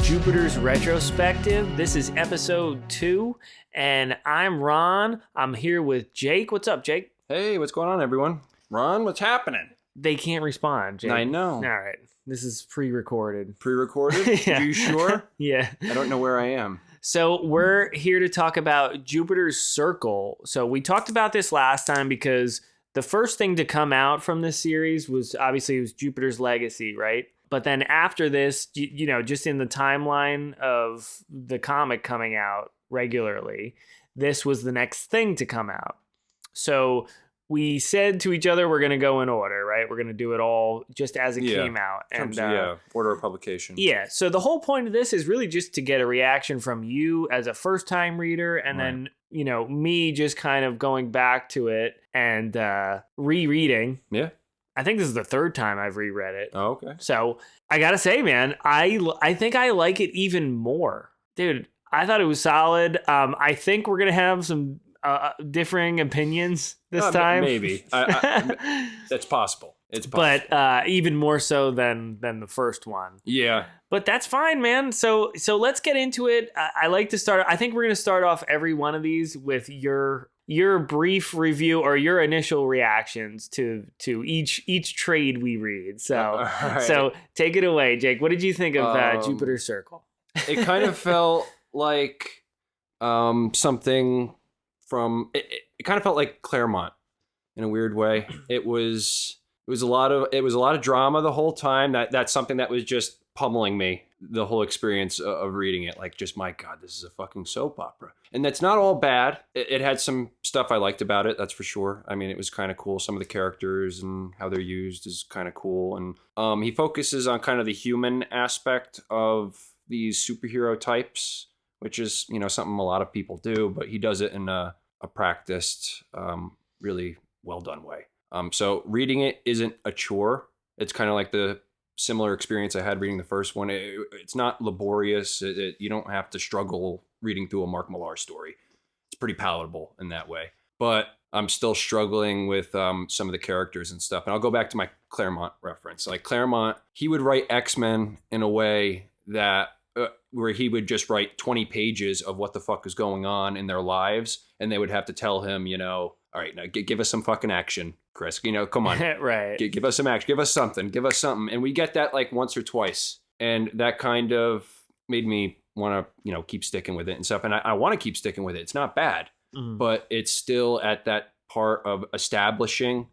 Jupiter's Retrospective. This is episode 2, and I'm Ron. I'm here with Jake. What's up, Jake? Hey, what's going on, everyone? Ron, what's happening? They can't respond, Jake. I know. All right. This is pre-recorded. Pre-recorded? Yeah. Are you sure? Yeah. I don't know where I am. So we're here to talk about Jupiter's Circle. So we talked about this last time because the first thing to come out from this series was Jupiter's Legacy, right? But then after this, you know, just in the timeline of the comic coming out regularly, this was the next thing to come out. So we said to each other, we're going to go in order, right? We're going to do it all just as it came out. And order of publication. Yeah. So the whole point of this is really just to get a reaction from you as a first time reader. And then, you know, me just kind of going back to it and rereading. Yeah. I think this is the third time I've reread it. Oh, okay. So I got to say, man, I think I like it even more. Dude, I thought it was solid. I think we're going to have some differing opinions this time. Maybe. That's possible. It's possible. But even more so than the first one. Yeah. But that's fine, man. So let's get into it. I like to start. I think we're going to start off every one of these with your brief review or your initial reactions to each trade we read. So right. So take it away, Jake. What did you think of Jupiter's Circle? It kind of felt like something from it kind of felt like Claremont in a weird way. It was a lot of drama the whole time. That's something that was just pummeling me the whole experience of reading it. Like, just, my God, this is a fucking soap opera. And that's not all bad. It had some stuff I liked about it, that's for sure. I mean, it was kind of cool. Some of the characters and how they're used is kind of cool. And he focuses on kind of the human aspect of these superhero types, which is, you know, something a lot of people do, but he does it in a practiced, really well done way. So reading it isn't a chore. It's kind of like the similar experience I had reading the first one. It's not laborious. You don't have to struggle reading through a Mark Millar story. It's pretty palatable in that way. But I'm still struggling with some of the characters and stuff. And I'll go back to my Claremont reference. Like, Claremont, he would write X-Men in a way that where he would just write 20 pages of what the fuck is going on in their lives, and they would have to tell him, you know, all right, now give us some fucking action, Chris. You know, come on. Right. Give us some action. Give us something. And we get that like once or twice. And that kind of made me want to, you know, keep sticking with it and stuff. And I want to keep sticking with it. It's not bad, but it's still at that part of establishing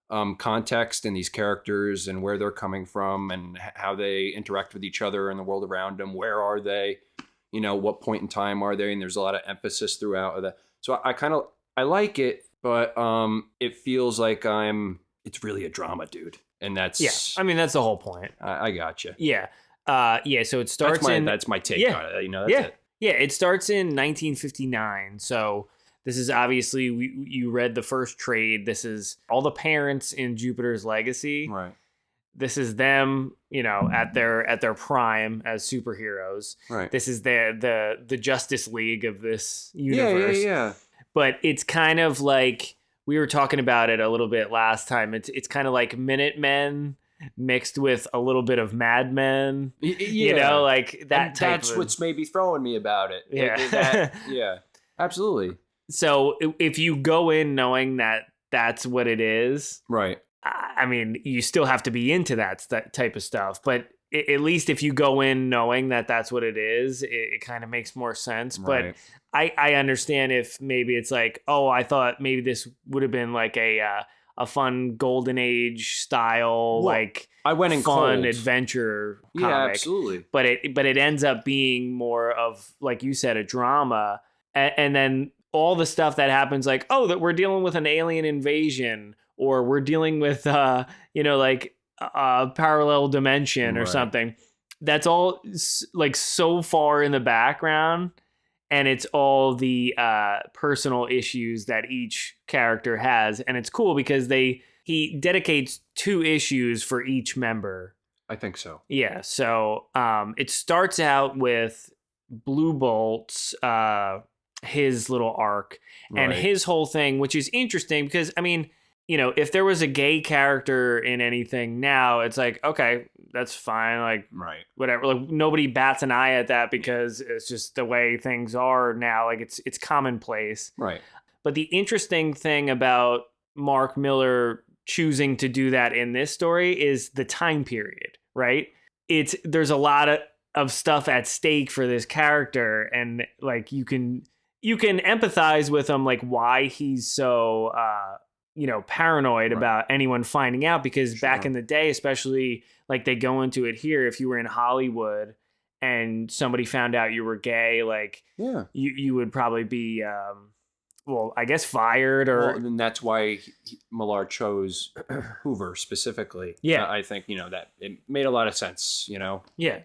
context and these characters and where they're coming from and how they interact with each other and the world around them. Where are they? You know, what point in time are they? And there's a lot of emphasis throughout of that. So I like it. But it feels like it's really a drama, dude. And that's... Yeah, I mean, that's the whole point. I gotcha. Yeah. So it starts that's my take on it. You know, that's it. Yeah, it starts in 1959. So this is obviously, you read the first trade. This is all the parents in Jupiter's Legacy. Right. This is them, you know, at their prime as superheroes. Right. This is the Justice League of this universe. Yeah. But it's kind of like, we were talking about it a little bit last time. It's kind of like Minutemen mixed with a little bit of Mad Men. Yeah. You know, like that and type that's what's maybe throwing me about it. Yeah. Yeah, absolutely. So if you go in knowing that that's what it is, right. I mean, you still have to be into that type of stuff. But at least if you go in knowing that that's what it is, it kind of makes more sense. Right. But I understand if maybe it's like, oh, I thought maybe this would have been like a fun golden age style, like I went in fun cold. Adventure comic. Yeah, absolutely. But it ends up being more of, like you said, a drama. And then all the stuff that happens, like, oh, that we're dealing with an alien invasion, or we're dealing with, you know, like a parallel dimension or something. That's all like so far in the background. And it's all the personal issues that each character has. And it's cool because he dedicates 2 issues for each member. I think so. Yeah. So it starts out with Blue Bolt's his little arc and his whole thing, which is interesting because, I mean, if there was a gay character in anything now, it's like, okay, that's fine. Like, Right. whatever. Like, nobody bats an eye at that because it's just the way things are now. Like, it's commonplace. Right. But the interesting thing about Mark Miller choosing to do that in this story is the time period, right? There's a lot of stuff at stake for this character, and like you can empathize with him, like why he's so paranoid about anyone finding out, because back in the day, especially like they go into it here, if you were in Hollywood and somebody found out you were gay, like you would probably be I guess fired, or and that's why Millard chose Hoover specifically. Yeah. I think that it made a lot of sense. Yeah.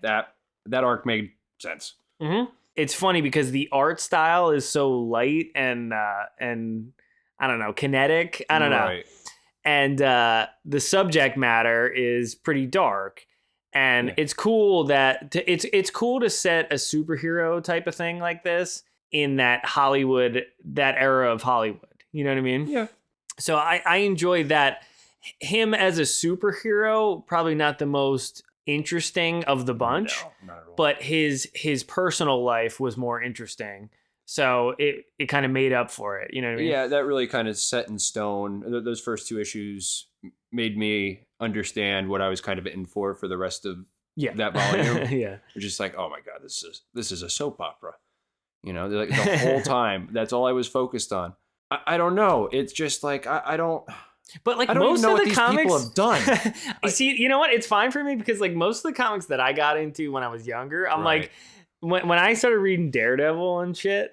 That arc made sense. Mm-hmm. It's funny because the art style is so light and I don't know, kinetic. I don't know. Right. And the subject matter is pretty dark. And it's cool that it's cool to set a superhero type of thing like this in that era of Hollywood. You know what I mean? Yeah. So I enjoy that. Him as a superhero, probably not the most interesting of the bunch, No, not at all. but his personal life was more interesting. So it kind of made up for it. You know what I mean? Yeah, that really kind of set in stone. Those first 2 issues made me understand what I was kind of in for the rest of that volume. Yeah. It's just like, oh my God, this is a soap opera. Like the whole time, that's all I was focused on. I don't know. It's just like, I don't. But like I don't most even know of what the these comics people have done. You see, you know what? It's fine for me because like most of the comics that I got into when I was younger, I'm like, when I started reading Daredevil and shit,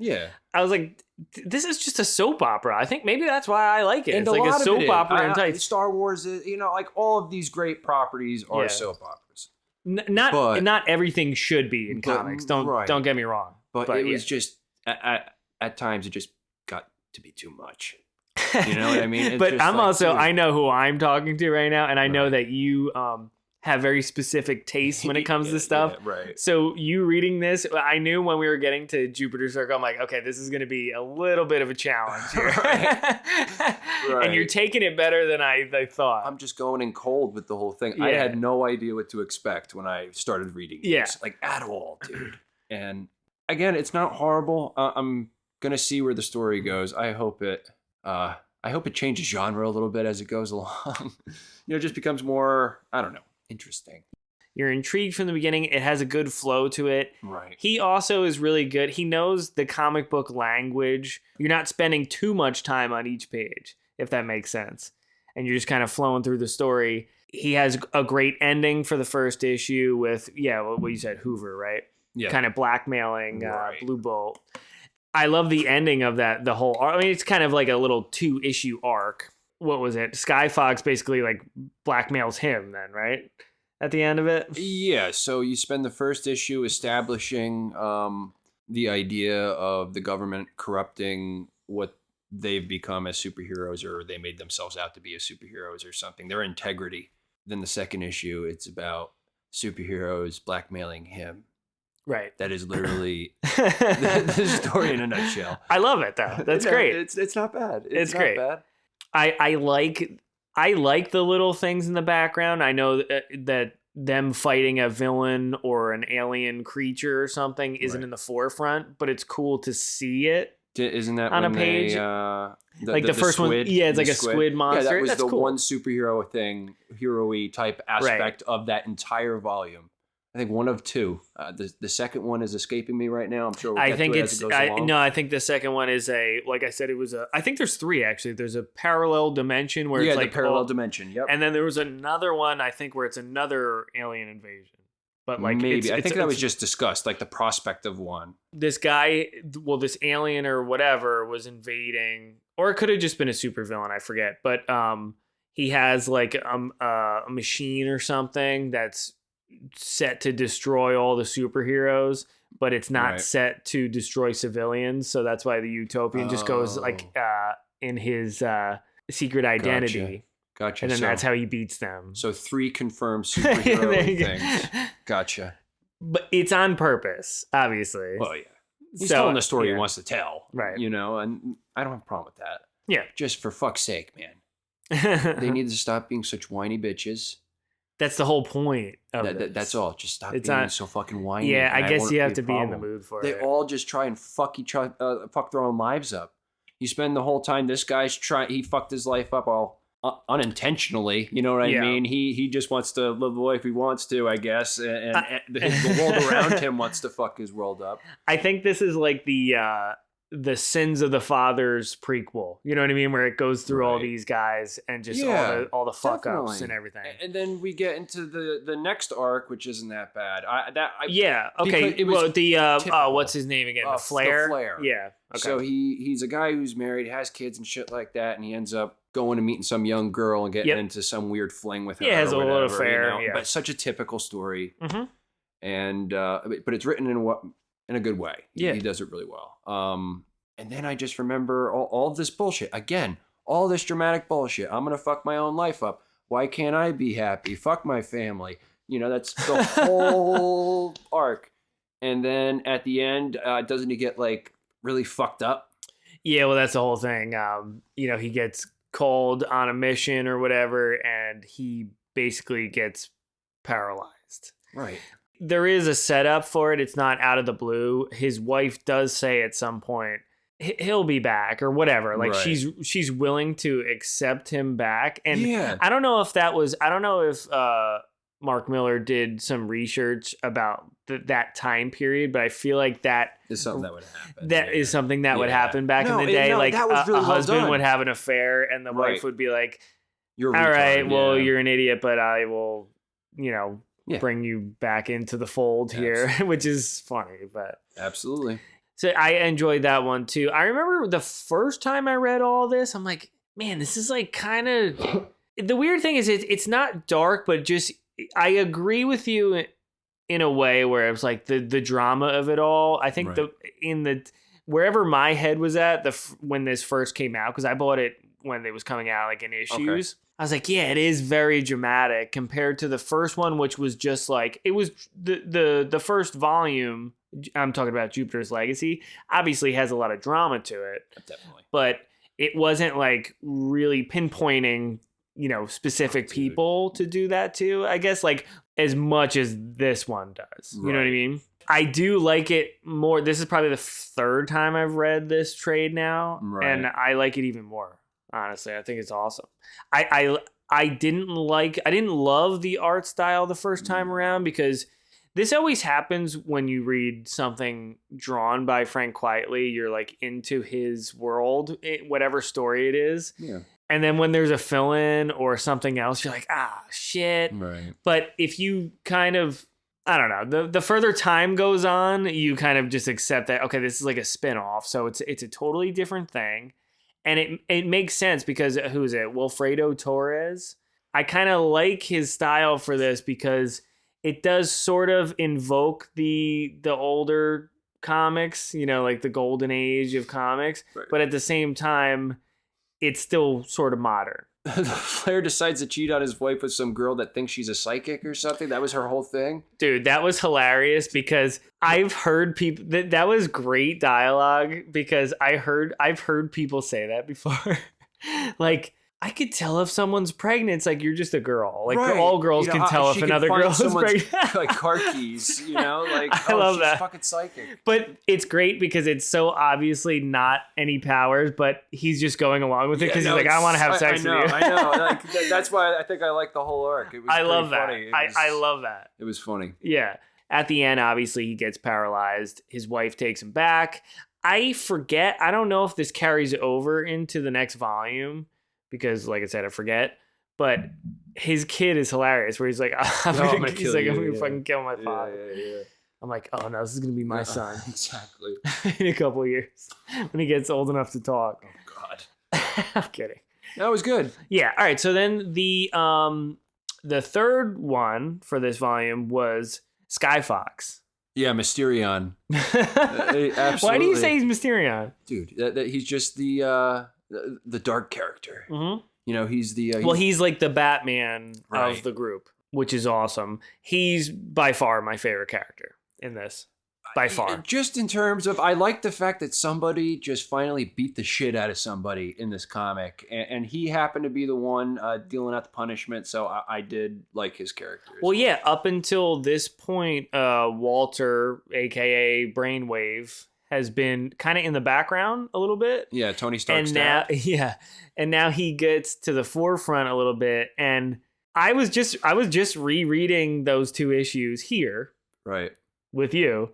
I was like, this is just a soap opera. I think maybe that's why I like it. And it's like a soap opera in tights. Star Wars is, like all of these great properties are soap operas. Not everything should be in comics. Don't get me wrong. But it was just at times it just got to be too much. You know what I mean? It's but I'm like, also, dude. I know who I'm talking to right now, and I know that you have very specific tastes when it comes to stuff. Yeah, right. So you reading this, I knew when we were getting to Jupiter Circle, I'm like, okay, this is going to be a little bit of a challenge here. Right. And you're taking it better than I thought. I'm just going in cold with the whole thing. Yeah. I had no idea what to expect when I started reading this. Like at all, dude. And again, it's not horrible. I'm going to see where the story goes. I hope it changes genre a little bit as it goes along. It just becomes more, I don't know, interesting. You're intrigued from the beginning. It has a good flow to it. Right. He also is really good. He knows the comic book language. You're not spending too much time on each page, if that makes sense. And you're just kind of flowing through the story. He has a great ending for the first issue with, what you said, Hoover, right? Yeah. Kind of blackmailing Blue Bolt. I love the ending of that, the whole arc. I mean, it's kind of like a little 2-issue arc. What was it? Skyfox basically like blackmails him then, right? At the end of it? Yeah, so you spend the first issue establishing the idea of the government corrupting what they've become as superheroes, or they made themselves out to be as superheroes or something, their integrity. Then the second issue, it's about superheroes blackmailing him. Right. That is literally the story in a nutshell. I love it though. That's great. It's not bad. It's not great. Bad. I like the little things in the background. I know that them fighting a villain or an alien creature or something isn't in the forefront, but it's cool to see it. Isn't that on when a page? The first squid, one? Yeah, it's like a squid monster. Yeah, that was That's the cool. one superhero thing, hero-y type aspect of that entire volume. I think one of two. The second one is escaping me right now. I'm sure we'll get to it as it goes along. I think the second one is like I said, I think there's 3 actually. There's a parallel dimension where it's like the parallel dimension. Yep. And then there was another one, I think, where it's another alien invasion. But like maybe I think that was just discussed, like the prospect of one. This guy, this alien or whatever was invading, or it could have just been a supervillain, I forget. But he has like a machine or something that's set to destroy all the superheroes, but it's not set to destroy civilians. So that's why the Utopian just goes like in his secret identity. Gotcha. And then that's how he beats them. So 3 confirmed superhero things. Gotcha. But it's on purpose, obviously. Well, yeah. He's telling the story he wants to tell. Right. And I don't have a problem with that. Yeah. Just for fuck's sake, man. They need to stop being such whiny bitches. That's the whole point of That's all. Just stop It's being not- so fucking whiny. Yeah, I and guess won't you have a to be in the problem. mood for They it. all just try and fuck their own lives up. You spend the whole time, this guy's he fucked his life up all unintentionally. You know what I Yeah. mean? He just wants to live the life he wants to, I guess. And the world around him wants to fuck his world up. I think this is like the Sins of the Fathers prequel. You know what I mean? Where it goes through all Right. these guys and just Yeah, all the fuck ups definitely. and everything. And then we get into the next arc, which isn't that bad. Yeah. Okay. Because it was Well, the typical. what's his name again? The The Flare. Flare. Yeah. Okay. So he's a guy who's married, has kids and shit like that, and he ends up going and meeting some young girl and getting Yep. into some weird fling with her. Yeah, has or a little whatever, affair, yeah. But such a typical story, Mm-hmm. and but it's written in a good way. Yeah. He does it really well. And then I just remember all this bullshit again. All this dramatic bullshit. I'm gonna fuck my own life up. Why can't I be happy? Fuck my family. That's the whole arc. And then at the end, doesn't he get like really fucked up? Yeah. Well, that's the whole thing. He gets called on a mission or whatever, and he basically gets paralyzed. Right. There is a setup for it. It's not out of the blue. His wife does say at some point he'll be back or whatever. Like Right. she's willing to accept him back. And Yeah. I don't know if Mark Miller did some research about that time period, but I feel like that It's something that would happen. that is something that would Yeah. happen back No, in the day. no, like that was really a well husband done. would have an affair and the Right. wife would be like, You're all right, retarded, well, yeah. you're an idiot, but I will, Yeah. bring you back into the fold here, which is funny. But Absolutely. so I enjoyed that one too. I remember the first time I read all this, I'm like, man, this is like kind of the weird thing is it's not dark, but just I agree with you in a way where it's like the drama of it all. I think Right. wherever my head was at when this first came out, because I bought it when it was coming out like in issues. I was like, yeah, it is very dramatic compared to the first one, which was just like it was the first volume. I'm talking about Jupiter's Legacy. Obviously, has a lot of drama to it, Definitely. but it wasn't like really pinpointing, specific people to do that to. I guess like as much as this one does. You know what I Right. mean? I do like it more. This is probably the third time I've read this trade now, Right. and I like it even more. Honestly, I think it's awesome. I didn't love the art style the first time around because this always happens when you read something drawn by Frank Quietly. You're like into his world, whatever story it is. Yeah. And then when there's a fill-in or something else, you're like, shit. Right. But if you kind of, I don't know, the further time goes on, you kind of just accept that, okay, this is like a spin-off. So it's a totally different thing. And it makes sense because who is it? Wilfredo Torres. I kind of like his style for this because it does sort of invoke the older comics, like the golden age of comics. Right. But at the same time, it's still sort of modern. Flair decides to cheat on his wife with some girl that thinks she's a psychic or something. That was her whole thing. Dude, that was hilarious because I've heard people that was great dialogue because I've heard people say that before. Like, I could tell if someone's pregnant. It's like you're just a girl. Like Right. all girls can tell if she can another find girl is someone's, pregnant. like car keys, like I love she's that. fucking psychic. But it's great because it's so obviously not any powers, but he's just going along with it because he's like, I want to have sex with you. I know. Like that's why I think I like the whole arc. It was I love that. funny. I love that. It was funny. Yeah. At the end, obviously, he gets paralyzed. His wife takes him back. I forget. I don't know if this carries over into the next volume because, like I said, I forget. But his kid is hilarious where he's like, I'm gonna fucking kill my father. Yeah. I'm like, oh no, this is going to be my son Exactly. in a couple of years when he gets old enough to talk. Oh, God. I'm kidding. That was good. Yeah. All right. So then the third one for this volume was Skyfox. Yeah, Mysterion. Why do you say he's Mysterion? Dude, that he's just the dark character. Mm-hmm. He's the... He's like the Batman Right. of the group, which is awesome. He's by far my favorite character in this. by far. Just in terms of, I like the fact that somebody just finally beat the shit out of somebody in this comic, and he happened to be the one dealing out the punishment, so I did like his character. Well, yeah, up until this point, Walter, aka Brainwave, has been kind of in the background a little bit. Yeah, Tony Stark's dad. And now he gets to the forefront a little bit. And I was just rereading those 2 issues here, right, with you,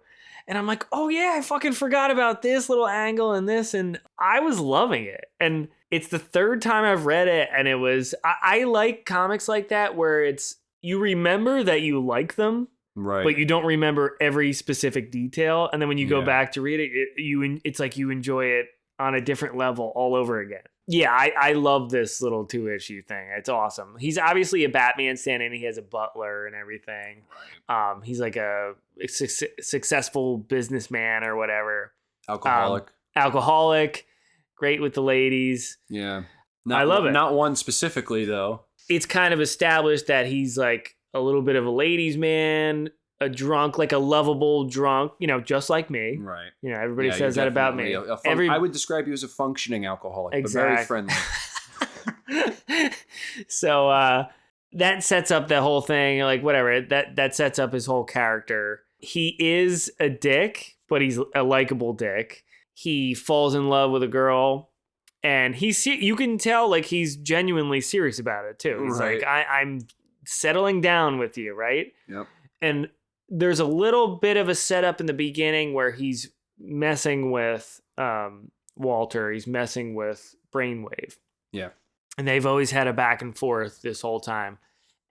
and I'm like, oh yeah, I fucking forgot about this little angle and this, and I was loving it. And it's the 3rd time I've read it, and it was I like comics like that where it's you remember that you like them. Right. But you don't remember every specific detail, and then when you go back to read it, it's like you enjoy it on a different level all over again. Yeah, I love this little 2-issue thing. It's awesome. He's obviously a Batman stand-in. He has a butler and everything. Right. He's like a successful businessman or whatever. Alcoholic. Great with the ladies. Yeah. I love it. Not one specifically, though. It's kind of established that he's like a little bit of a ladies' man, a drunk, like a lovable drunk, just like me. Right. Everybody says that about me. I would describe you as a functioning alcoholic, exactly. but very friendly. So that sets up the whole thing, like whatever. That sets up his whole character. He is a dick, but he's a likable dick. He falls in love with a girl, and you can tell like he's genuinely serious about it too. He's like, I'm settling down with you, right? Yep. And there's a little bit of a setup in the beginning where he's messing with Walter. He's messing with Brainwave. Yeah. And they've always had a back and forth this whole time.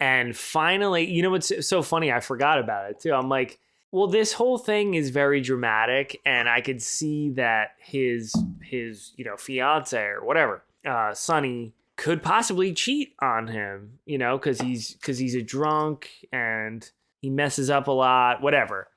And finally, what's so funny? I forgot about it too. I'm like, well, this whole thing is very dramatic, and I could see that his fiance or whatever, Sonny, could possibly cheat on him, because he's a drunk and he messes up a lot, whatever.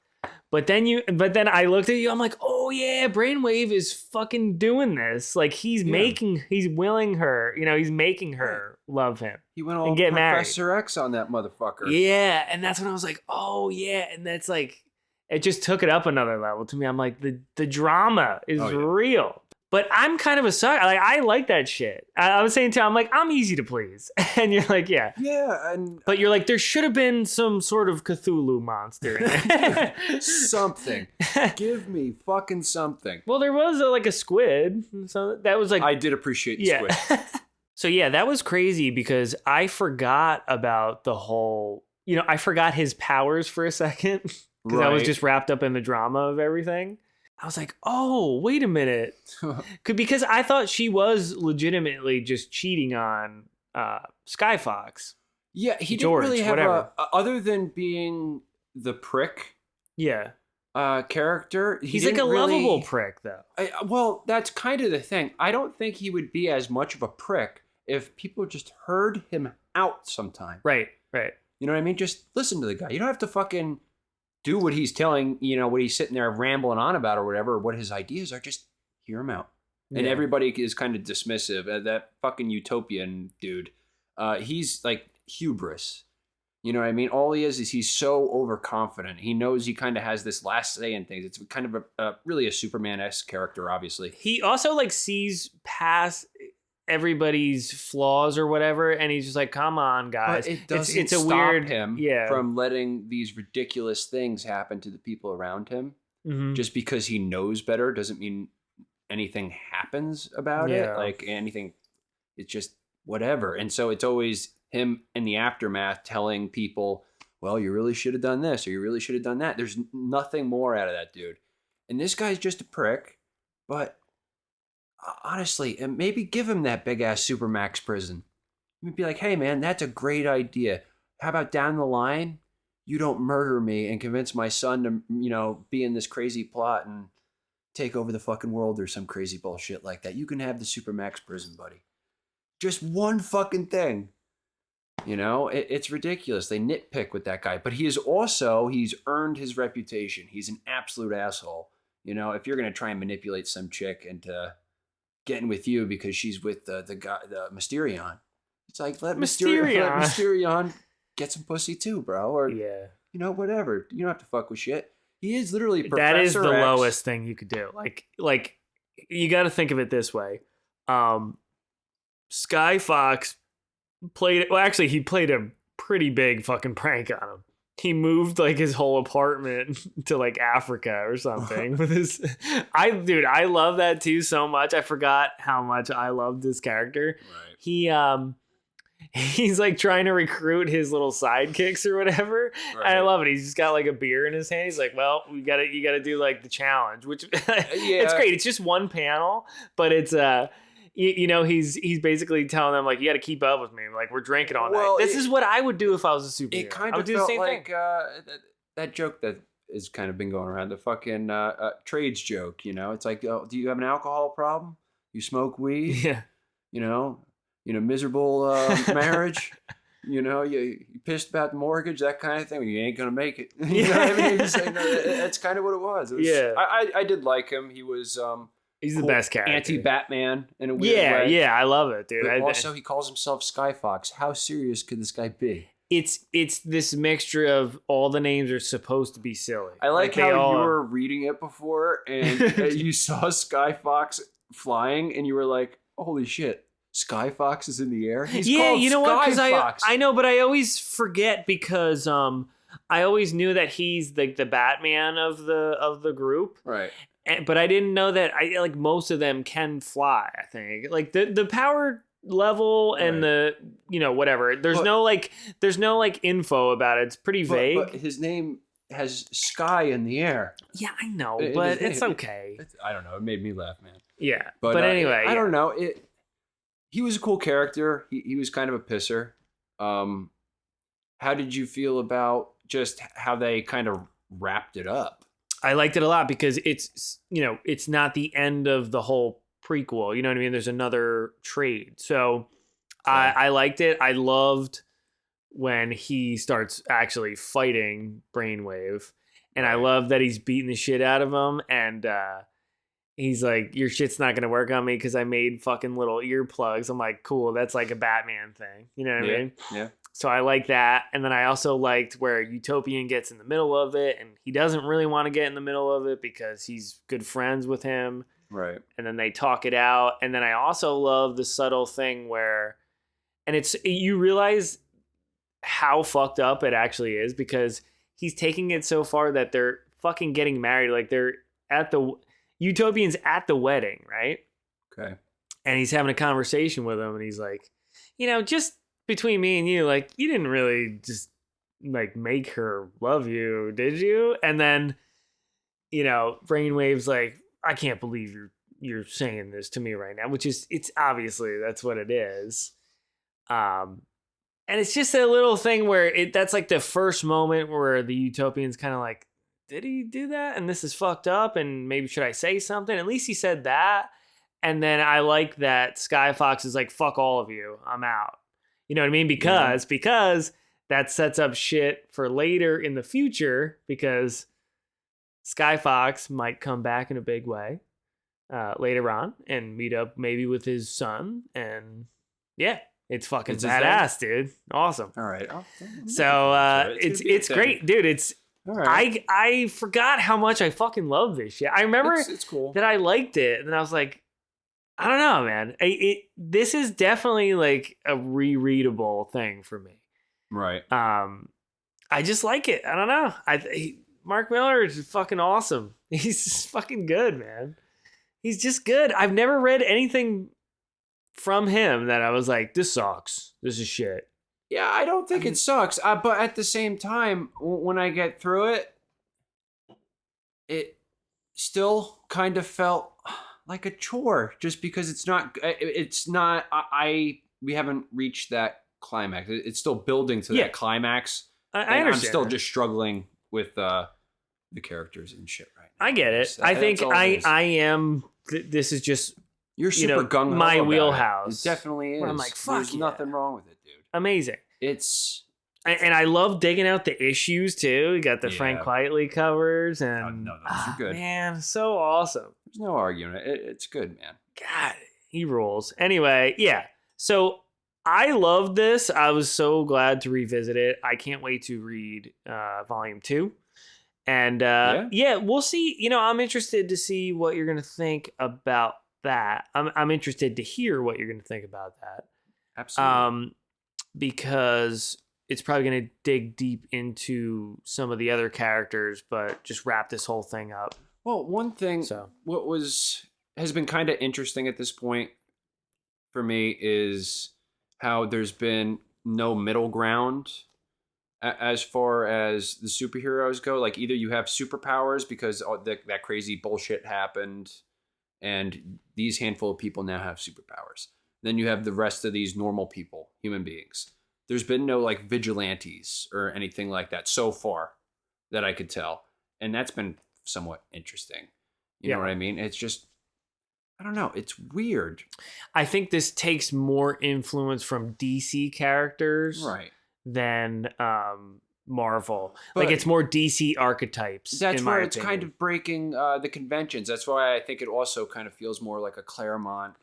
But then I looked at you, I'm like, oh yeah, Brainwave is fucking doing this. Like he's willing her, he's making her love him. He went all and get Professor married. X on that motherfucker. Yeah, and that's when I was like, oh yeah, and that's like, it just took it up another level to me. I'm like, the drama is real. But I'm kind of a sucker. Like, I like that shit. I was saying to him, I'm like, I'm easy to please. And you're like, yeah. Yeah. But you're like, there should have been some sort of Cthulhu monster in there. Something. Give me fucking something. Well, there was a squid. So that was like... I did appreciate the squid. So yeah, that was crazy because I forgot about the whole... I forgot his powers for a second. Because I was just wrapped up in the drama of everything. I was like, oh, wait a minute. Because I thought she was legitimately just cheating on Skyfox. Yeah, he didn't really have other than being the prick character. He's like a lovable prick, though. Well, that's kind of the thing. I don't think he would be as much of a prick if people just heard him out sometime. Right. You know what I mean? Just listen to the guy. You don't have to fucking... do what he's telling, what he's sitting there rambling on about or whatever, or what his ideas are, just hear him out. Yeah. And everybody is kind of dismissive. That fucking utopian dude, he's like hubris. You know what I mean? All he is he's so overconfident. He knows he kind of has this last say in things. It's kind of really a Superman-esque character, obviously. He also sees past everybody's flaws or whatever, and he's just like, come on guys, but it doesn't stop him from letting these ridiculous things happen to the people around him. Just because he knows better doesn't mean anything happens about it, like anything. It's just whatever. And so it's always him in the aftermath telling people, well, you really should have done this or you really should have done that. There's nothing more out of that dude. And this guy's just a prick, but honestly, and maybe give him that big ass Supermax prison. You'd be like, hey man, that's a great idea. How about down the line, you don't murder me and convince my son to, be in this crazy plot and take over the fucking world or some crazy bullshit like that. You can have the Supermax prison, buddy. Just one fucking thing. It's ridiculous. They nitpick with that guy, but he's earned his reputation. He's an absolute asshole. If you're going to try and manipulate some chick into getting with you because she's with the guy, the Mysterion. It's like, let Mysterion get some pussy too, bro. Or, whatever. You don't have to fuck with shit. He is literally That is Professor the X. lowest thing you could do. Like you got to think of it this way. Sky Fox played. Well, actually, he played a pretty big fucking prank on him. He moved like his whole apartment to like Africa or something with his. I love that too so much. I forgot how much I loved this character. Right. He's like trying to recruit his little sidekicks or whatever. Right. And I love it. He's just got like a beer in his hand. He's like, well, you gotta do like the challenge, which it's great. It's just one panel, but it's he's basically telling them like, you got to keep up with me. Like, we're drinking all night. This is what I would do if I was a superhero. It kind I of would do felt the same like thing. that joke that has kind of been going around, the fucking trades joke. It's like, oh, do you have an alcohol problem? You smoke weed? Yeah. Miserable marriage. You pissed about the mortgage, that kind of thing. Well, you ain't gonna make it. You know what I mean? That's kind of what it was. Yeah. I did like him. He was He's cool, the best character. Anti-Batman in a weird way. Yeah, I love it, dude. But also, he calls himself Sky Fox. How serious could this guy be? It's this mixture of all the names are supposed to be silly. I like how you were reading it before and you saw Sky Fox flying and you were like, holy shit, Sky Fox is in the air? He's called you know what? Sky Fox. I know, but I always forget because I always knew that he's like the Batman of the group. Right. But I didn't know that like most of them can fly. I think like the power level and the whatever. There's no info about it. It's pretty vague. But his name has sky in the air. Yeah, I know, but it's okay. I don't know. It made me laugh, man. Yeah, but anyway, I don't know. He was a cool character. He was kind of a pisser. How did you feel about just how they kind of wrapped it up? I liked it a lot because it's not the end of the whole prequel. You know what I mean? There's another trade. So I liked it. I loved when he starts actually fighting Brainwave. And I love that he's beating the shit out of him. And he's like, your shit's not going to work on me because I made fucking little earplugs. I'm like, cool. That's like a Batman thing. You know what I mean? Yeah. So I like that. And then I also liked where Utopian gets in the middle of it. And he doesn't really want to get in the middle of it because he's good friends with him. Right. And then they talk it out. And then I also love the subtle thing where, and you realize how fucked up it actually is because he's taking it so far that they're fucking getting married. Like Utopian's at the wedding, right? Okay. And he's having a conversation with him and he's like, just between me and you, like, you didn't really just like make her love you, did you? And then, Brainwave's like, I can't believe you're saying this to me right now, which is, it's obviously that's what it is. And it's just a little thing where that's like the first moment where the Utopian's kind of like, did he do that? And this is fucked up. And maybe should I say something? At least he said that. And then I like that Sky Fox is like, fuck all of you. I'm out. You know what I mean? Because that sets up shit for later in the future because Sky Fox might come back in a big way later on and meet up maybe with his son. And yeah, it's fucking badass, dude. Awesome. All right. So it's great, dude. It's all right. I forgot how much I fucking love this shit. I remember it's cool that I liked it, and then I was like, I don't know, man. This is definitely like a rereadable thing for me. Right. I just like it. I don't know. Mark Miller is fucking awesome. He's just fucking good, man. He's just good. I've never read anything from him that I was like, this sucks. This is shit. Yeah, I don't think it sucks. But at the same time, when I get through it, it still kind of felt like a chore just because we haven't reached that climax. It's still building to that climax. I understand. I'm still just struggling with the characters and shit right now. I get it. I think I am. This is just you're super gung ho my about wheelhouse. It definitely is. I'm like, fuck. There's nothing wrong with it, dude. Amazing. And I love digging out the issues too. You got the Frank Quietly covers and no, those are good. Man, so awesome. There's no arguing. It's good, man. God, he rules. Anyway, yeah. So I love this. I was so glad to revisit it. I can't wait to read volume 2. And yeah, we'll see. You know, I'm interested to see what you're going to think about that. I'm interested to hear what you're going to think about that. Absolutely. Because it's probably going to dig deep into some of the other characters, but just wrap this whole thing up. Well, one thing, what has been kind of interesting at this point for me is how there's been no middle ground as far as the superheroes go. Like, either you have superpowers because that crazy bullshit happened, and these handful of people now have superpowers. Then you have the rest of these normal people, human beings. There's been no like vigilantes or anything like that so far that I could tell. And that's been somewhat interesting. You know what I mean? It's just, I don't know. It's weird. I think this takes more influence from DC characters than Marvel. But like, it's more DC archetypes. That's where it's kind of breaking the conventions. That's why I think it also kind of feels more like a Claremont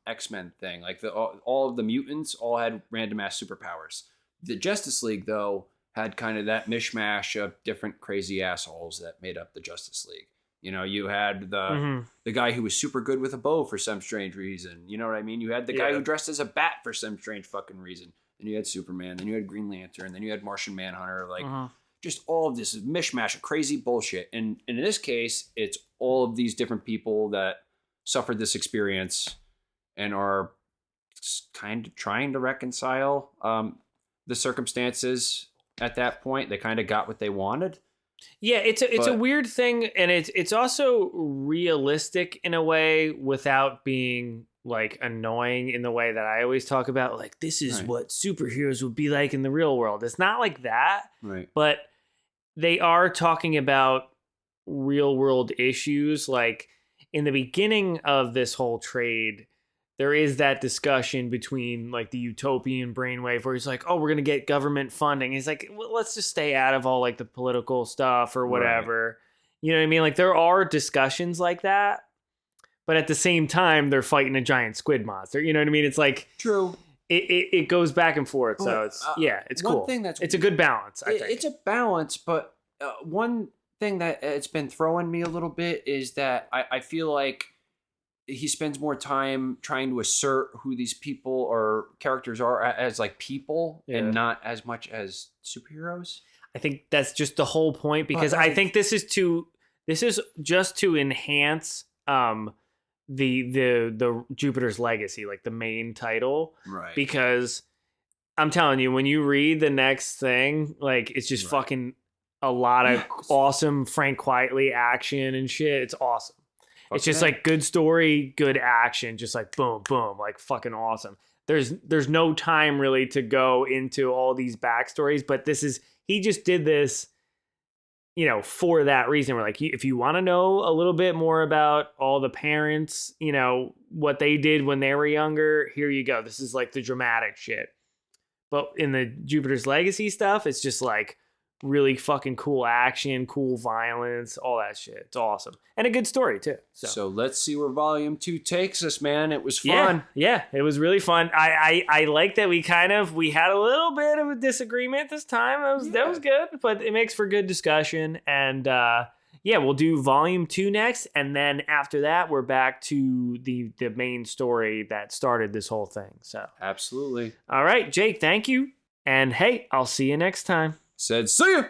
X-Men thing. Like all of the mutants all had random ass superpowers. The Justice League, though, had kind of that mishmash of different crazy assholes that made up the Justice League. You know, you had the guy who was super good with a bow for some strange reason. You know what I mean? You had the guy who dressed as a bat for some strange fucking reason. Then you had Superman, then you had Green Lantern, then you had Martian Manhunter, like just all of this mishmash of crazy bullshit. And in this case, it's all of these different people that suffered this experience and are kind of trying to reconcile the circumstances at that point. They kind of got what they wanted. Yeah, it's a weird thing, and it's also realistic in a way without being like annoying in the way that I always talk about, like, this is what superheroes would be like in the real world. It's not like that, but they are talking about real world issues. Like, in the beginning of this whole trade, there is that discussion between like the utopian brainwave where he's like, oh, we're going to get government funding. He's like, well, let's just stay out of all like the political stuff or whatever. You know what I mean? Like, there are discussions like that. But at the same time, they're fighting a giant squid monster. You know what I mean? It's like, true. It goes back and forth. But, so it's cool. It's a good balance, I think. It's a balance, but one thing that it's been throwing me a little bit is that I feel like he spends more time trying to assert who these people or characters are as like people and not as much as superheroes. I think that's just the whole point, because I think this is just to enhance the Jupiter's Legacy, like the main title, because I'm telling you, when you read the next thing, like, it's just fucking a lot of awesome Frank Quietly action and shit. It's awesome. It's just like good story, good action, just like boom, boom, like fucking awesome. There's no time really to go into all these backstories, but he just did this, you know, for that reason. We're like, if you want to know a little bit more about all the parents, you know, what they did when they were younger, here you go. This is like the dramatic shit. But in the Jupiter's Legacy stuff, it's just like really fucking cool action, cool violence, all that shit. It's awesome. And a good story too. So let's see where volume 2 takes us, man. It was fun. Yeah, it was really fun. I like that we had a little bit of a disagreement this time. That was good, but it makes for good discussion. And we'll do volume 2 next, and then after that we're back to the main story that started this whole thing. So absolutely. All right, Jake, thank you. And hey, I'll see you next time. Said see ya.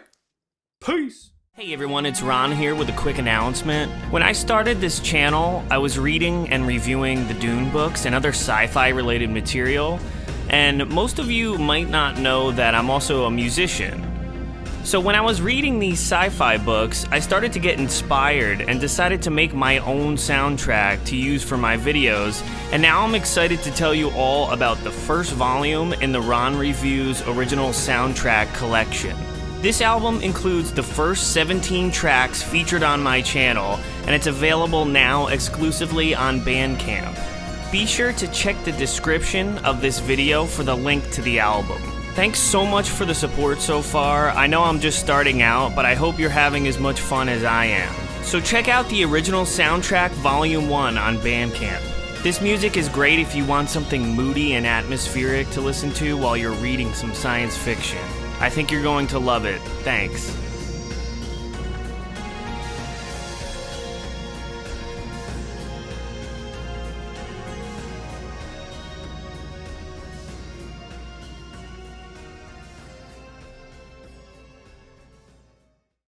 Peace. Hey everyone, it's Ron here with a quick announcement. When I started this channel, I was reading and reviewing the Dune books and other sci-fi related material, and most of you might not know that I'm also a musician. So when I was reading these sci-fi books, I started to get inspired and decided to make my own soundtrack to use for my videos, and now I'm excited to tell you all about the first volume in the Ron Reviews original soundtrack collection. This album includes the first 17 tracks featured on my channel, and it's available now exclusively on Bandcamp. Be sure to check the description of this video for the link to the album. Thanks so much for the support so far. I know I'm just starting out, but I hope you're having as much fun as I am. So check out the original soundtrack Volume 1 on Bandcamp. This music is great if you want something moody and atmospheric to listen to while you're reading some science fiction. I think you're going to love it. Thanks.